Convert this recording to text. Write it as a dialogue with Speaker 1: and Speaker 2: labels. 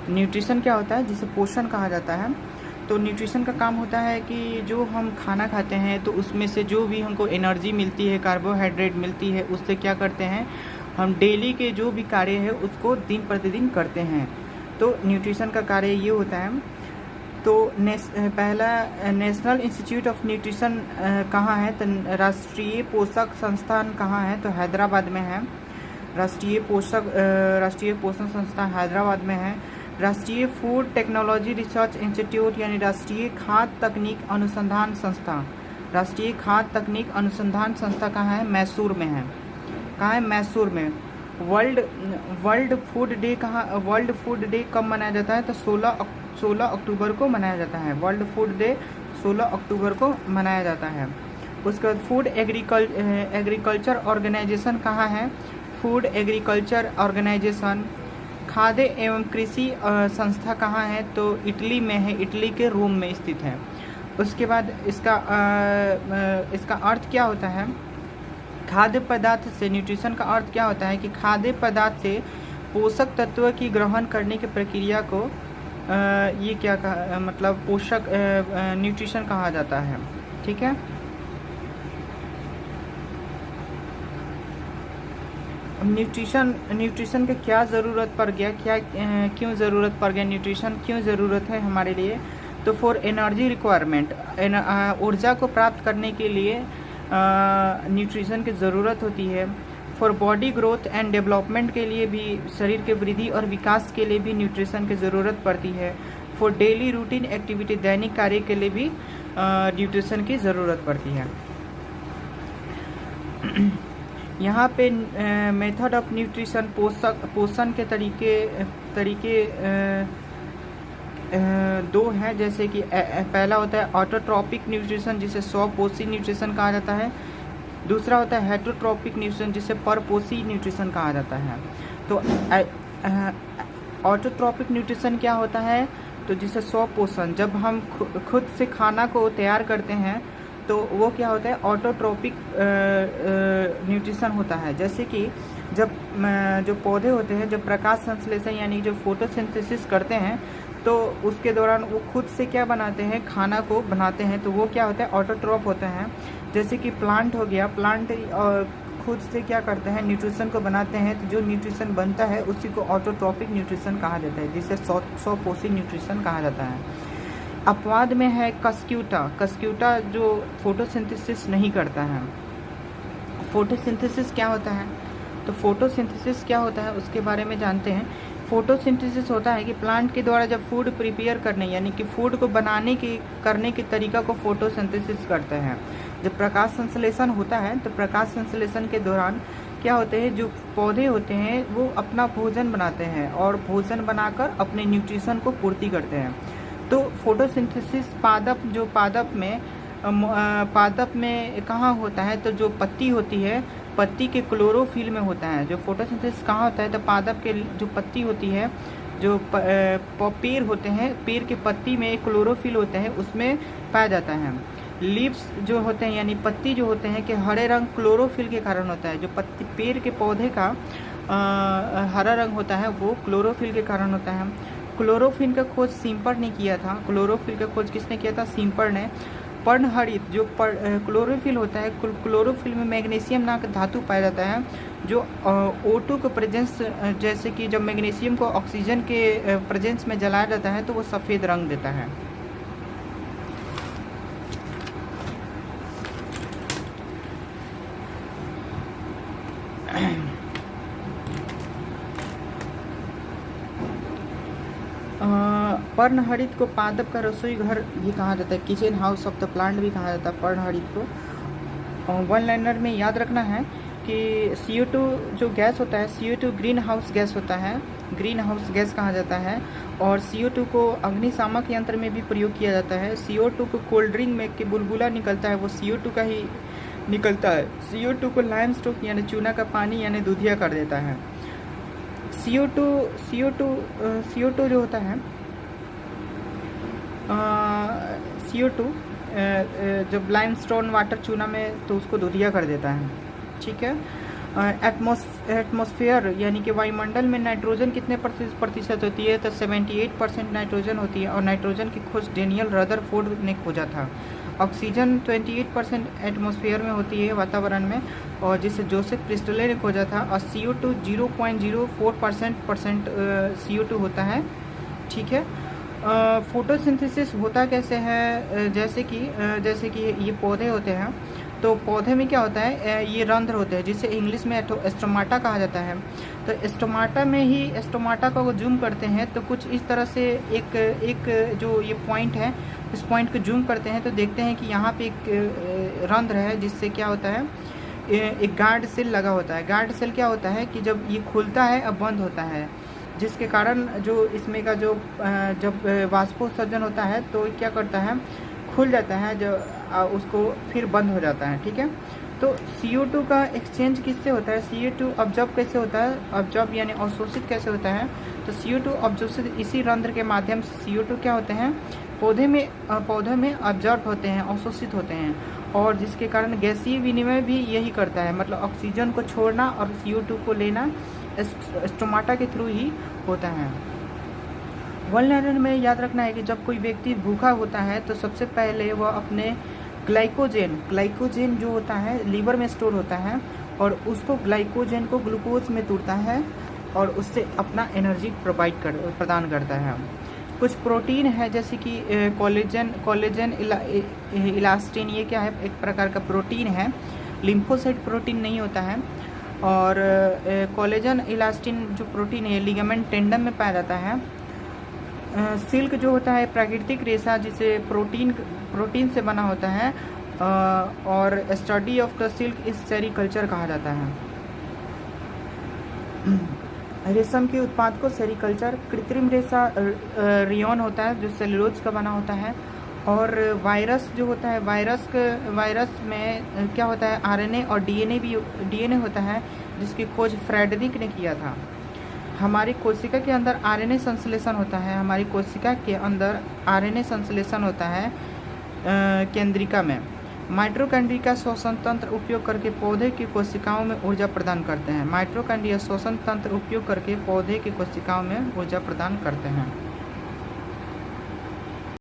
Speaker 1: Nutrition क्या होता है, जिसे पोषण कहा जाता है। तो न्यूट्रिशन का काम होता है कि जो हम खाना खाते हैं तो उसमें से जो भी हमको एनर्जी मिलती है, कार्बोहाइड्रेट मिलती है, उससे क्या करते हैं हम डेली के जो भी कार्य है उसको दिन प्रतिदिन करते हैं। तो न्यूट्रिशन का कार्य ये होता है। तो पहला नेशनल इंस्टीट्यूट ऑफ न्यूट्रिशन कहाँ है, तो राष्ट्रीय पोषक संस्थान कहाँ है, तो हैदराबाद में है। राष्ट्रीय पोषण संस्थान हैदराबाद में है। राष्ट्रीय फूड टेक्नोलॉजी रिसर्च इंस्टीट्यूट यानी राष्ट्रीय खाद्य तकनीक अनुसंधान संस्था, राष्ट्रीय खाद्य तकनीक अनुसंधान संस्था कहाँ है, मैसूर में है। कहाँ है, मैसूर में। वर्ल्ड फूड डे कब मनाया जाता है, तो 16 अक्टूबर को मनाया जाता है। वर्ल्ड फूड डे 16 अक्टूबर को मनाया जाता है। उसके बाद फूड एग्रीकल्चर ऑर्गेनाइजेशन कहाँ है, फूड एग्रीकल्चर ऑर्गेनाइजेशन। खाद्य एवं कृषि संस्था कहाँ है, तो इटली में है, इटली के रोम में स्थित है। उसके बाद इसका अर्थ क्या होता है, खाद्य पदार्थ से, न्यूट्रिशन का अर्थ क्या होता है कि खाद्य पदार्थ से पोषक तत्व की ग्रहण करने की प्रक्रिया को ये क्या मतलब पोषक न्यूट्रिशन कहा जाता है। ठीक है। न्यूट्रिशन की क्या ज़रूरत पड़ गया, क्यों ज़रूरत पड़ गया, न्यूट्रिशन क्यों ज़रूरत है हमारे लिए, तो फॉर एनर्जी रिक्वायरमेंट, ऊर्जा को प्राप्त करने के लिए न्यूट्रिशन की ज़रूरत होती है। For body growth and development के लिए भी, शरीर के वृद्धि और विकास के लिए भी न्यूट्रिशन की ज़रूरत पड़ती है। फॉर डेली रूटीन एक्टिविटी, दैनिक कार्य के लिए भी न्यूट्रिशन की ज़रूरत पड़ती है। यहाँ पे मेथड ऑफ न्यूट्रिशन, पोषण के तरीके दो हैं, जैसे कि पहला होता है ऑटोट्रॉपिक न्यूट्रिशन, जिसे स्वपोषी न्यूट्रिशन कहा जाता है। दूसरा होता है हेटरोट्रॉपिक न्यूट्रिशन, जिसे परपोषी न्यूट्रिशन कहा जाता है। तो ऑटोट्रॉपिक न्यूट्रिशन क्या होता है, तो जिसे स्वपोषण, जब हम खुद से खाना को तैयार करते हैं तो वो क्या होता है, ऑटोट्रॉपिक न्यूट्रिशन होता है। जैसे कि जब जो पौधे होते हैं, जब प्रकाश संश्लेषण यानी जो फोटोसिंथेसिस करते हैं, तो उसके दौरान वो खुद से क्या बनाते हैं, खाना को बनाते हैं, तो वो क्या होता है, ऑटोट्रॉप होते हैं। जैसे कि प्लांट हो गया, प्लांट खुद से क्या करते हैं, न्यूट्रिशन को बनाते हैं, तो जो न्यूट्रिशन बनता है उसी को ऑटोट्रॉपिक न्यूट्रिशन कहा जाता है, जिसे स्वपोषी न्यूट्रिशन कहा जाता है। अपवाद में है कस्क्यूटा जो फोटोसिंथेसिस नहीं करता है। फोटोसिंथेसिस क्या होता है, तो फोटोसिंथेसिस क्या होता है उसके बारे में जानते हैं। फोटोसिंथेसिस होता है कि प्लांट के द्वारा जब फूड प्रिपेयर करने यानी कि फूड को करने के तरीका को फोटोसिंथेसिस करते हैं। जब प्रकाश संश्लेषण होता है तो प्रकाश संश्लेषण के दौरान क्या होते हैं, जो पौधे होते हैं वो अपना भोजन बनाते हैं और भोजन बनाकर अपने न्यूट्रिशन को पूर्ति करते हैं। तो फोटोसिंथेसिस पादप में कहाँ होता है, तो जो पत्ती होती है, पत्ती के क्लोरोफिल में होता है। जो फोटोसिंथेसिस कहाँ होता है, तो पादप के जो पत्ती होती है, जो पेड़ होते हैं, पेड़ के पत्ती में क्लोरोफिल होते हैं, उसमें पाया जाता है। लीव्स जो होते हैं यानी पत्ती जो होते हैं कि हरे रंग क्लोरोफिल के कारण होता है। जो पत्ती पेड़ के पौधे का हरा रंग होता है वो क्लोरोफिल के कारण होता है। क्लोरोफिल का खोज सिम्पर ने किया था। क्लोरोफिल का खोज किसने किया था, सिम्पर ने। पर्णहरित जो क्लोरोफिल होता है, क्लोरोफिल में मैग्नीशियम नामक धातु पाया जाता है, जो O2 के प्रेजेंस, जैसे कि जब मैग्नीशियम को ऑक्सीजन के प्रेजेंस में जलाया जाता है तो वो सफ़ेद रंग देता है। पर्णहरित को पादप का रसोई घर भी कहा जाता है, kitchen house of the plant भी कहा जाता है पर्णहरित को। वन लाइनर में याद रखना है कि CO2 जो गैस होता है, CO2 ग्रीन हाउस गैस होता है, ग्रीन हाउस गैस कहा जाता है। और CO2 को अग्निशामक यंत्र में भी प्रयोग किया जाता है। CO2 को कोल्ड ड्रिंक में के बुलबुला निकलता है वो CO2 का ही निकलता है। CO2 को लाइमस्टोन यानी चूना का पानी यानी दूधिया कर देता है। CO2 जो होता है, CO2 जब लाइमस्टोन वाटर चूना में तो उसको दूधिया कर देता है। ठीक है। एटमॉस्फेयर यानी कि वायुमंडल में नाइट्रोजन कितने प्रतिशत होती है, तो 78% नाइट्रोजन होती है और नाइट्रोजन की खोज डेनियल रदरफोर्ड ने खोजा था। ऑक्सीजन 28% एटमॉस्फेयर में होती है वातावरण में, और जिसे जोसेफ प्रिस्टले ने खोजा था, और CO2 0.04% CO2 होता है। ठीक है। फोटोसिंथेसिस होता कैसे है, जैसे कि ये पौधे होते हैं, तो पौधे में क्या होता है, ये रंध्र होते हैं जिसे इंग्लिश में स्टोमाटा कहा जाता है। तो स्टोमाटा में ही स्टोमाटा को जूम करते हैं तो कुछ इस तरह से एक जो ये पॉइंट है, इस पॉइंट को जूम करते हैं तो देखते हैं कि यहाँ पे एक रंध्र है, जिससे क्या होता है, एक गार्ड सेल लगा होता है। गार्ड सेल क्या होता है कि जब ये खुलता है अब बंद होता है, जिसके कारण जो इसमें का जो जब वाष्पोत्सर्जन होता है तो क्या करता है, खुल जाता है, जो उसको फिर बंद हो जाता है। ठीक है। तो CO2 का एक्सचेंज किससे होता है, CO2 ऑब्जॉर्ब कैसे होता है, ऑब्जॉर्ब यानी अवशोषित कैसे होता है, तो CO2 अवशोषित इसी रंध्र के माध्यम से CO2 क्या होते हैं, पौधे में ऑब्जॉर्ब होते हैं, अवशोषित होते हैं, और जिसके कारण गैसीय विनिमय भी यही करता है, मतलब ऑक्सीजन को छोड़ना और CO2 को लेना स्टोमाटा के थ्रू ही होता है। वल्नरेबल में याद रखना है कि जब कोई व्यक्ति भूखा होता है तो सबसे पहले वह अपने ग्लाइकोजेन जो होता है लीवर में स्टोर होता है, और उसको ग्लाइकोजेन को ग्लूकोज में तोड़ता है और उससे अपना एनर्जी प्रदान करता है। कुछ प्रोटीन है जैसे कि कोलेजन इलास्टिन, ये क्या है, एक प्रकार का प्रोटीन है, लिम्फोसाइट प्रोटीन नहीं होता है। और कोलेजन इलास्टिन जो प्रोटीन है लिगामेंट टेंडम में पाया जाता है। सिल्क जो होता है प्राकृतिक रेशा, जिसे प्रोटीन से बना होता है, और स्टडी ऑफ द सिल्क इस सेरीकल्चर कहा जाता है। रेशम के उत्पाद को सेरीकल्चर। कृत्रिम रेशा रियोन होता है जो सेलुलोज का बना होता है। और वायरस जो होता है, वायरस में क्या होता है, RNA और DNA होता है, जिसकी खोज फ्रेडरिक ने किया था। हमारी कोशिका के अंदर RNA संश्लेषण होता है, हमारी कोशिका के अंदर RNA संश्लेषण होता है केंद्रिका में। माइटोकॉन्ड्रिया श्वसन तंत्र उपयोग करके पौधे की कोशिकाओं में ऊर्जा प्रदान करते हैं। माइटोकॉन्ड्रिया श्वसन तंत्र उपयोग करके पौधे की कोशिकाओं में ऊर्जा प्रदान करते हैं।